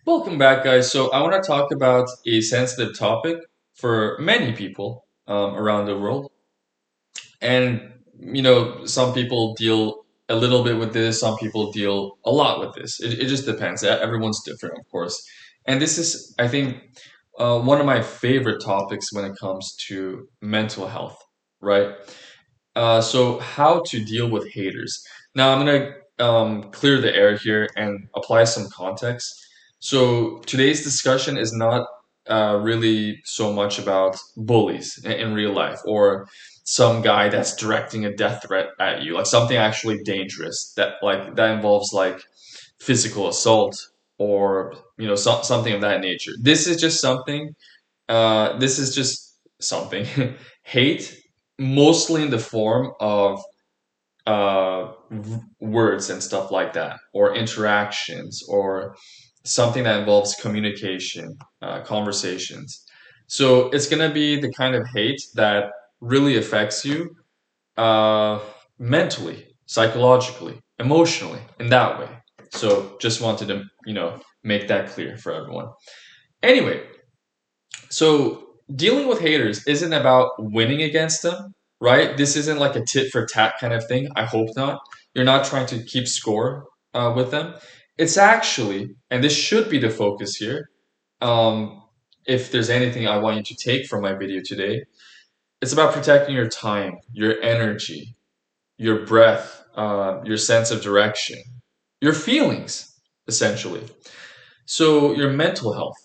Welcome back, guys. So, I want to talk about a sensitive topic for many people around the world. And, some people deal a little bit with this, some people deal a lot with this. It just depends. Everyone's different, of course. And this is, I think, one of my favorite topics when it comes to mental health, right? So how to deal with haters. Now I'm gonna clear the air here and apply some context. So today's discussion is not really so much about bullies in real life or some guy that's directing a death threat at you, like something actually dangerous that involves like physical assault or something of that nature. This is just something hate, mostly in the form of words and stuff like that, or interactions, or something that involves communication, conversations. So it's gonna be the kind of hate that really affects you uh, mentally, psychologically, emotionally, in that way. So just wanted to, make that clear for everyone. Anyway, so dealing with haters isn't about winning against them, right? This isn't like a tit for tat kind of thing. I hope not. You're not trying to keep score with them. It's actually, and this should be the focus here. Um, if there's anything I want you to take from my video today, it's about protecting your time, your energy, your breath, your sense of direction, your feelings, essentially. So your mental health,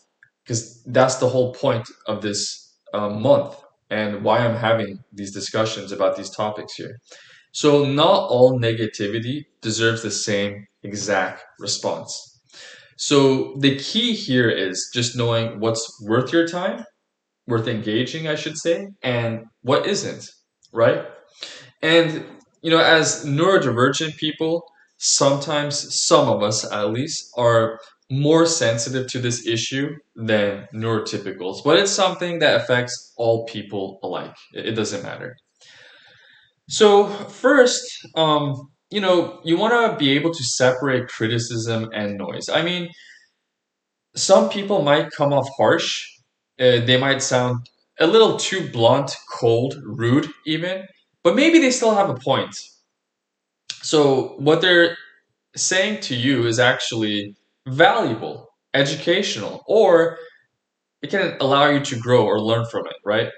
because that's the whole point of this month and why I'm having these discussions about these topics here. So not all negativity deserves the same exact response. So the key here is just knowing what's worth your time, worth engaging, I should say, and what isn't, right? And as neurodivergent people, sometimes some of us at least are more sensitive to this issue than neurotypicals, but it's something that affects all people alike. It doesn't matter. So first, you want to be able to separate criticism and noise. I mean, some people might come off harsh. They might sound a little too blunt, cold, rude, even, but maybe they still have a point. So what they're saying to you is actually valuable, educational, or it can allow you to grow or learn from it, right?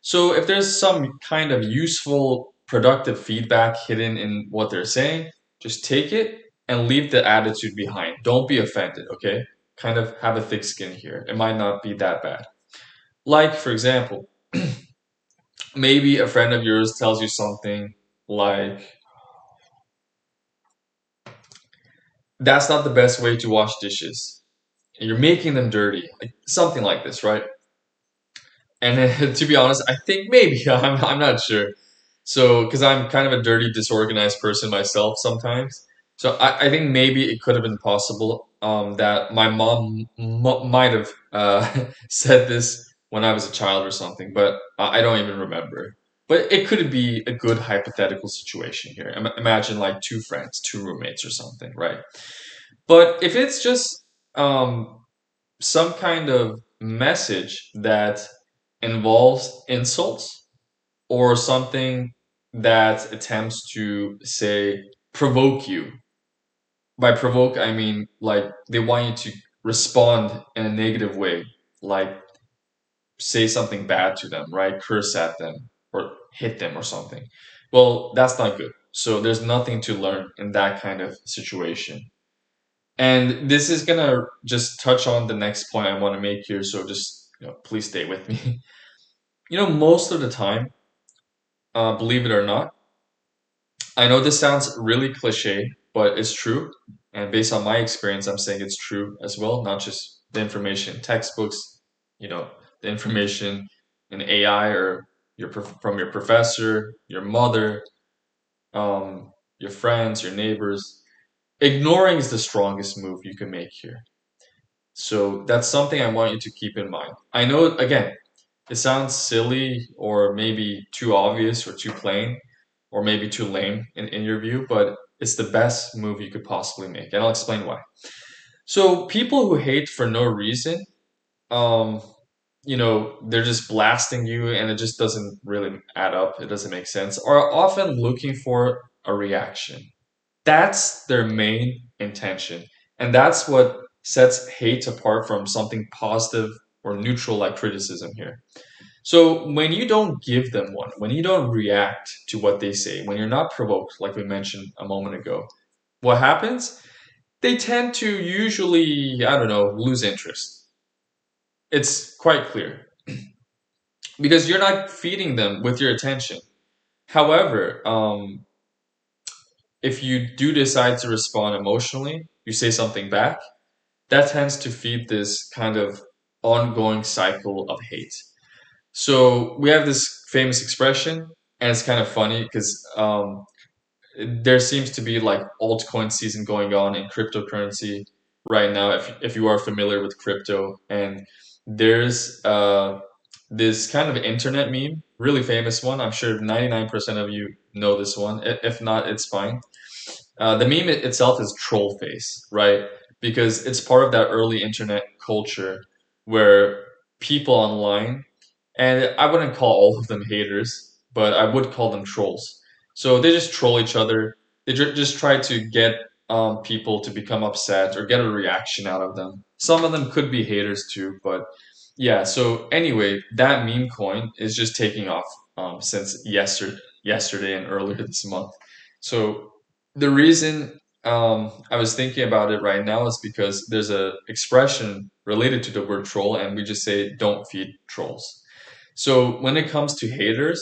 So if there's some kind of useful, productive feedback hidden in what they're saying, just take it and leave the attitude behind. Don't be offended, okay? Kind of have a thick skin here. It might not be that bad. Like, for example, maybe a friend of yours tells you something like, that's not the best way to wash dishes. You're making them dirty, like something like this, right? And to be honest, I think maybe I'm not sure. So, because I'm kind of a dirty, disorganized person myself sometimes, so I think maybe it could have been possible that my mom might have said this when I was a child or something, but I don't even remember. But it could be a good hypothetical situation here. Imagine like two friends, two roommates or something, right? But if it's just some kind of message that involves insults or something that attempts to, say, provoke you. By provoke, I mean like they want you to respond in a negative way, like say something bad to them, right? Curse at them or hit them or something. Well, that's not good. So there's nothing to learn in that kind of situation. And this is gonna just touch on the next point I want to make here, so just please stay with me. Most of the time, believe it or not, I know this sounds really cliche, but it's true. And based on my experience, I'm saying it's true as well, not just the information in textbooks, you know, the information in AI or from your professor, your mother, your friends, your neighbors. Ignoring is the strongest move you can make here. So that's something I want you to keep in mind. I know, again, it sounds silly or maybe too obvious or too plain or maybe too lame in your view, but it's the best move you could possibly make. And I'll explain why. So people who hate for no reason, um, they're just blasting you and it just doesn't really add up. It doesn't make sense. Are often looking for a reaction. That's their main intention. And that's what sets hate apart from something positive or neutral like criticism here. So when you don't give them one, when you don't react to what they say, when you're not provoked, like we mentioned a moment ago, what happens? They tend to usually, I don't know, lose interest. It's quite clear because you're not feeding them with your attention. However, if you do decide to respond emotionally, you say something back, that tends to feed this kind of ongoing cycle of hate. So we have this famous expression, and it's kind of funny because there seems to be like altcoin season going on in cryptocurrency right now. If you are familiar with crypto, and there's this kind of internet meme, really famous one. I'm sure 99% of you know this one. If not, it's fine. The meme itself is troll face, right? Because it's part of that early internet culture where people online, and I wouldn't call all of them haters, but I would call them trolls. So they just troll each other. They just try to get people to become upset or get a reaction out of them. Some of them could be haters too, but yeah. So anyway, that meme coin is just taking off since yesterday and earlier this month. So the reason I was thinking about it right now is because there's a expression related to the word troll, and we just say don't feed trolls. So when it comes to haters,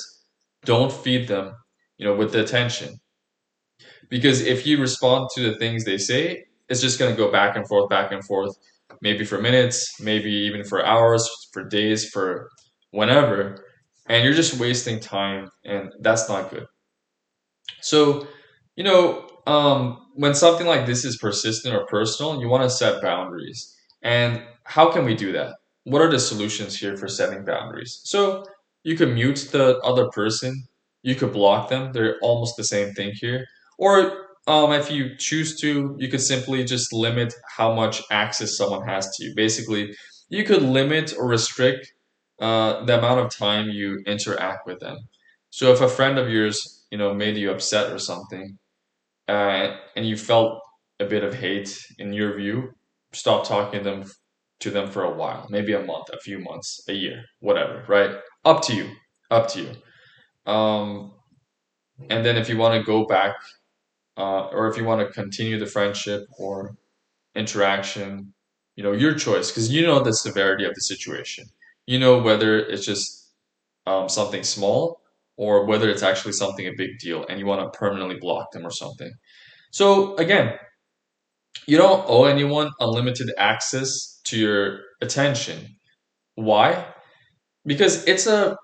don't feed them, with the attention. Because if you respond to the things they say, it's just going to go back and forth, maybe for minutes, maybe even for hours, for days, for whenever. And you're just wasting time, and that's not good. So, when something like this is persistent or personal, you want to set boundaries. And how can we do that? What are the solutions here for setting boundaries? So, you could mute the other person, you could block them. They're almost the same thing here. Or, if you choose to, you could simply just limit how much access someone has to you. Basically, you could limit or restrict the amount of time you interact with them. So if a friend of yours, made you upset or something, and you felt a bit of hate in your view, stop talking to them for a while, maybe a month, a few months, a year, whatever, right? Up to you, up to you. Um, and then if you want to go back, or if you want to continue the friendship or interaction, your choice, because you know the severity of the situation. You know whether it's just something small or whether it's actually something a big deal and you want to permanently block them or something. So again, you don't owe anyone unlimited access to your attention. Why? Because it's a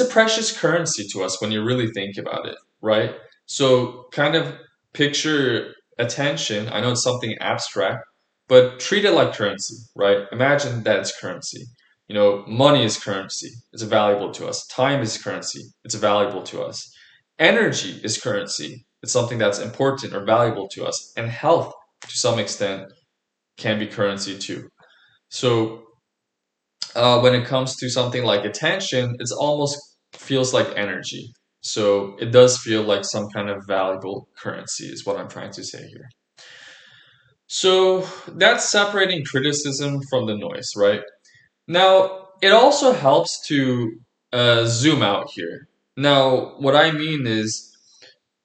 precious currency to us when you really think about it, right? So kind of picture attention. I know it's something abstract, but treat it like currency, right? Imagine that it's currency. Money is currency. It's valuable to us. Time is currency. It's valuable to us. Energy is currency. It's something that's important or valuable to us. And health, to some extent, can be currency too. So when it comes to something like attention, it's almost feels like energy. So it does feel like some kind of valuable currency, is what I'm trying to say here. So that's separating criticism from the noise, right? Now, it also helps to zoom out here. Now, what I mean is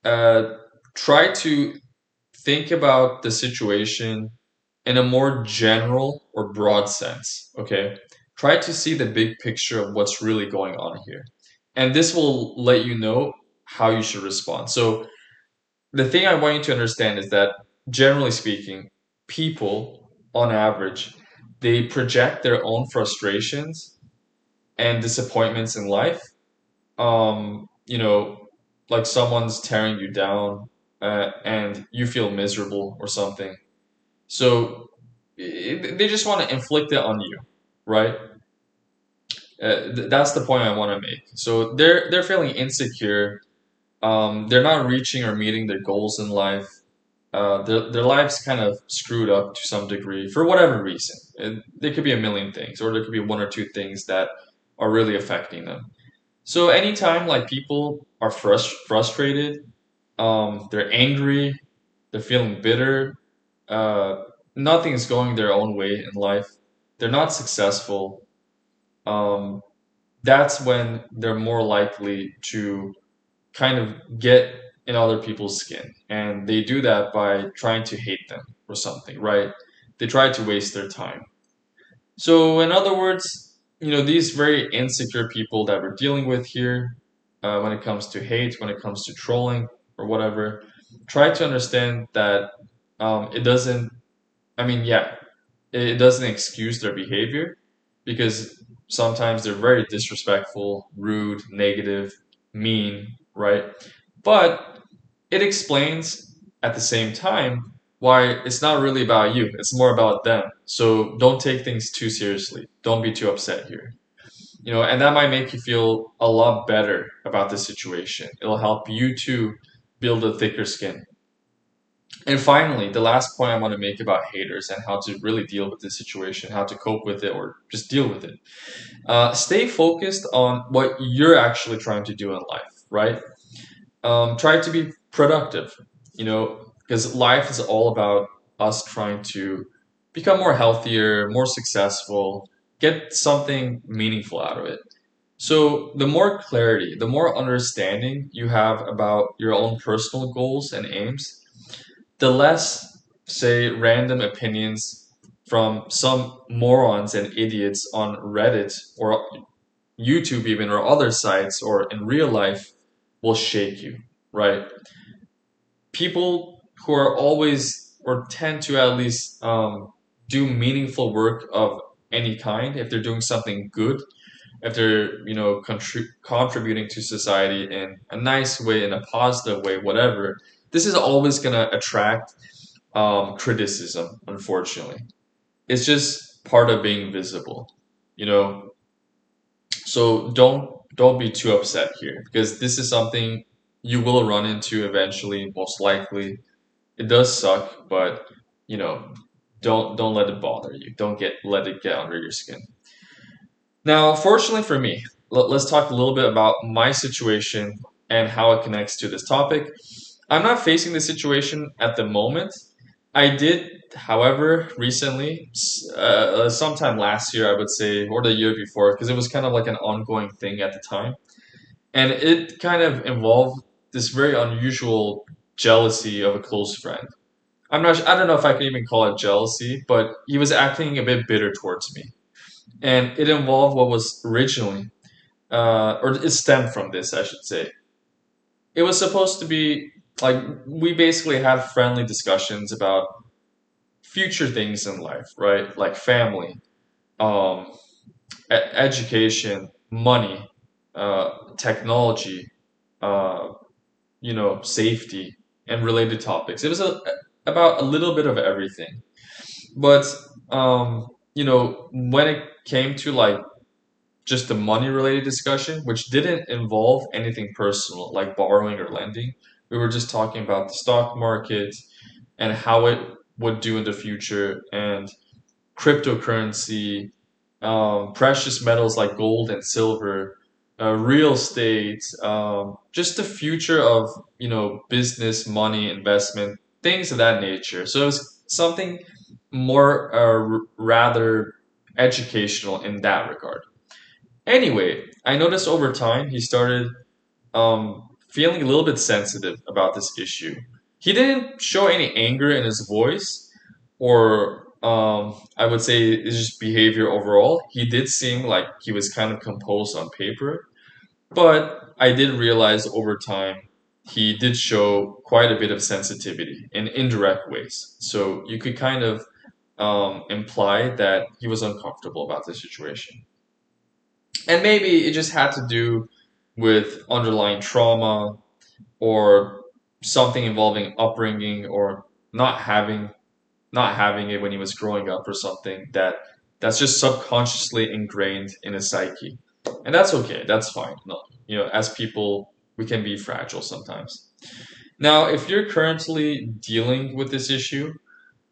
uh, try to think about the situation in a more general or broad sense, okay? Try to see the big picture of what's really going on here. And this will let you know how you should respond. So, the thing I want you to understand is that generally speaking, people on average, they project their own frustrations and disappointments in life. Um, you know, like someone's tearing you down and you feel miserable or something. So they just want to inflict it on you, right? That's the point I want to make. So they're feeling insecure. They're not reaching or meeting their goals in life. their lives kind of screwed up to some degree for whatever reason. There could be a million things, or there could be one or two things that are really affecting them. So anytime like people are frustrated, they're angry, they're feeling bitter, uh, nothing's going their own way in life, they're not successful, um, that's when they're more likely to kind of get in other people's skin. And they do that by trying to hate them or something, right? They try to waste their time. So, in other words, these very insecure people that we're dealing with here, when it comes to hate, when it comes to trolling or whatever, try to understand that it doesn't, I mean, yeah, it doesn't excuse their behavior because sometimes they're very disrespectful, rude, negative, mean, right? But it explains at the same time why it's not really about you, it's more about them. So don't take things too seriously. Don't be too upset here. And that might make you feel a lot better about the situation. It'll help you to build a thicker skin. And finally, the last point I want to make about haters and how to really deal with this situation, how to cope with it or just deal with it. Stay focused on what you're actually trying to do in life, right? Try to be productive, because life is all about us trying to become more healthier, more successful, get something meaningful out of it. So, the more clarity, the more understanding you have about your own personal goals and aims, the less, say, random opinions from some morons and idiots on Reddit or YouTube, even, or other sites, or in real life, will shake you, right? People who are always or tend to at least do meaningful work of any kind, if they're doing something good, if they're contributing to society in a nice way, in a positive way, whatever, this is always going to attract criticism. Unfortunately, it's just part of being visible, you know. So don't be too upset here because this is something you will run into eventually, most likely. It does suck, but you know, don't let it bother you. Don't get let it get under your skin. Now, fortunately for me, let's talk a little bit about my situation and how it connects to this topic. I'm not facing this situation at the moment. I did, however, recently, sometime last year, I would say, or the year before, because it was kind of like an ongoing thing at the time. And it kind of involved this very unusual jealousy of a close friend. I don't know if I can even call it jealousy, but he was acting a bit bitter towards me. And it involved what was originally, or it stemmed from this, I should say. It was supposed to be like we basically had friendly discussions about future things in life, right? Like family, um, education, money, technology, uh, safety, and related topics. It was about a little bit of everything. But when it came to like just the money related discussion, which didn't involve anything personal like borrowing or lending, we were just talking about the stock market and how it would do in the future and cryptocurrency, precious metals like gold and silver, real estate, just the future of business, money, investment, things of that nature. So it was something more rather educational in that regard. Anyway, I noticed over time he started feeling a little bit sensitive about this issue. He didn't show any anger in his voice, or I would say it's just behavior overall. He did seem like he was kind of composed on paper, but I did realize over time he did show quite a bit of sensitivity in indirect ways. So you could kind of imply that he was uncomfortable about the situation. And maybe it just had to do with underlying trauma or something involving upbringing or not having not having it when he was growing up or something that's just subconsciously ingrained in his psyche. And that's okay. That's fine. No, as people we can be fragile sometimes. Now, if you're currently dealing with this issue,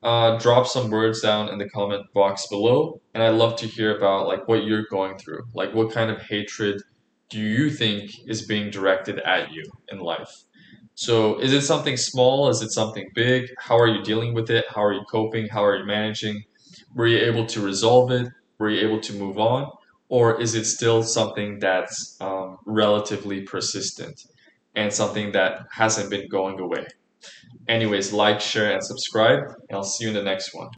drop some words down in the comment box below, and I'd love to hear about like what you're going through. Like, what kind of hatred do you think is being directed at you in life? So, is it something small? Is it something big? How are you dealing with it? How are you coping? How are you managing? Were you able to resolve it? Were you able to move on? Or is it still something that's relatively persistent and something that hasn't been going away? Anyways, like, share, and subscribe, and I'll see you in the next one.